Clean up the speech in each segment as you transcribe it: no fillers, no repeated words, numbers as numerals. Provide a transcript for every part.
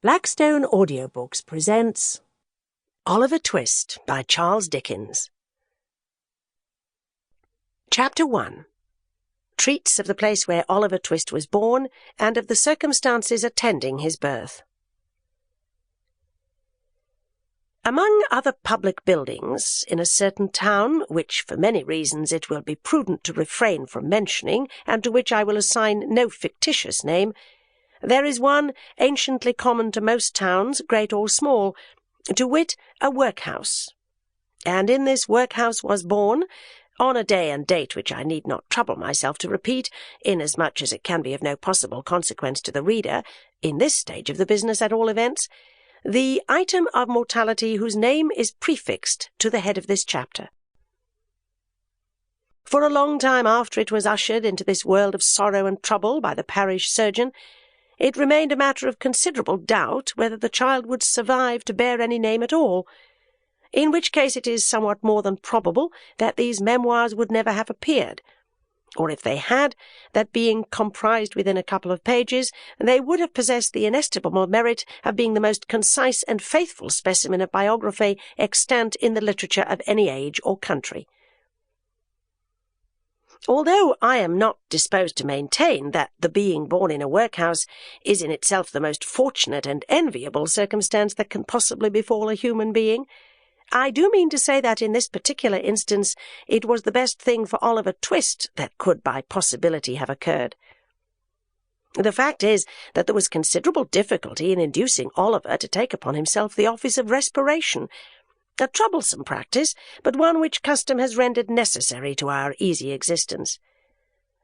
Blackstone Audiobooks presents Oliver Twist by Charles Dickens. Chapter 1. Treats of the place where Oliver Twist was born and of the circumstances attending his birth. Among other public buildings in a certain town, which for many reasons it will be prudent to refrain from mentioning, and to which I will assign no fictitious name, there is one anciently common to most towns, great or small, to wit, a workhouse. And in this workhouse was born, on a day and date which I need not trouble myself to repeat, inasmuch as it can be of no possible consequence to the reader, in this stage of the business at all events, the item of mortality whose name is prefixed to the head of this chapter. For a long time after it was ushered into this world of sorrow and trouble by the parish surgeon, it remained a matter of considerable doubt whether the child would survive to bear any name at all, in which case it is somewhat more than probable that these memoirs would never have appeared, or if they had, that being comprised within a couple of pages, they would have possessed the inestimable merit of being the most concise and faithful specimen of biography extant in the literature of any age or country. Although I am not disposed to maintain that the being born in a workhouse is in itself the most fortunate and enviable circumstance that can possibly befall a human being, I do mean to say that in this particular instance it was the best thing for Oliver Twist that could by possibility have occurred. The fact is that there was considerable difficulty in inducing Oliver to take upon himself the office of respiration, a troublesome practice, but one which custom has rendered necessary to our easy existence.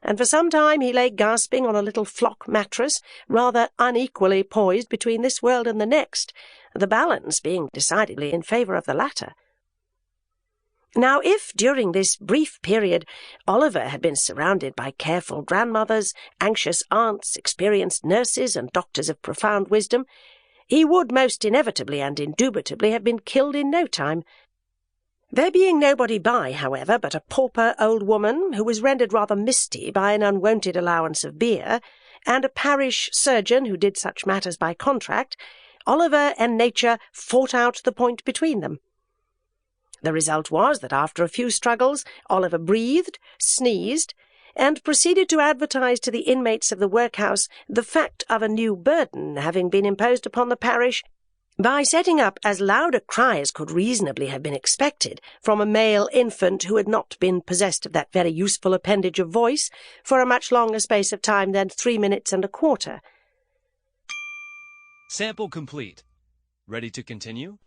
And for some time he lay gasping on a little flock mattress, rather unequally poised between this world and the next, the balance being decidedly in favour of the latter. Now, if, during this brief period, Oliver had been surrounded by careful grandmothers, anxious aunts, experienced nurses, and doctors of profound wisdom, he would most inevitably and indubitably have been killed in no time. There being nobody by, however, but a pauper old woman, who was rendered rather misty by an unwonted allowance of beer, and a parish surgeon who did such matters by contract, Oliver and nature fought out the point between them. The result was that after a few struggles Oliver breathed, sneezed, and proceeded to advertise to the inmates of the workhouse the fact of a new burden having been imposed upon the parish, by setting up as loud a cry as could reasonably have been expected from a male infant who had not been possessed of that very useful appendage of voice for a much longer space of time than 3 minutes and a quarter. Sample complete. Ready to continue?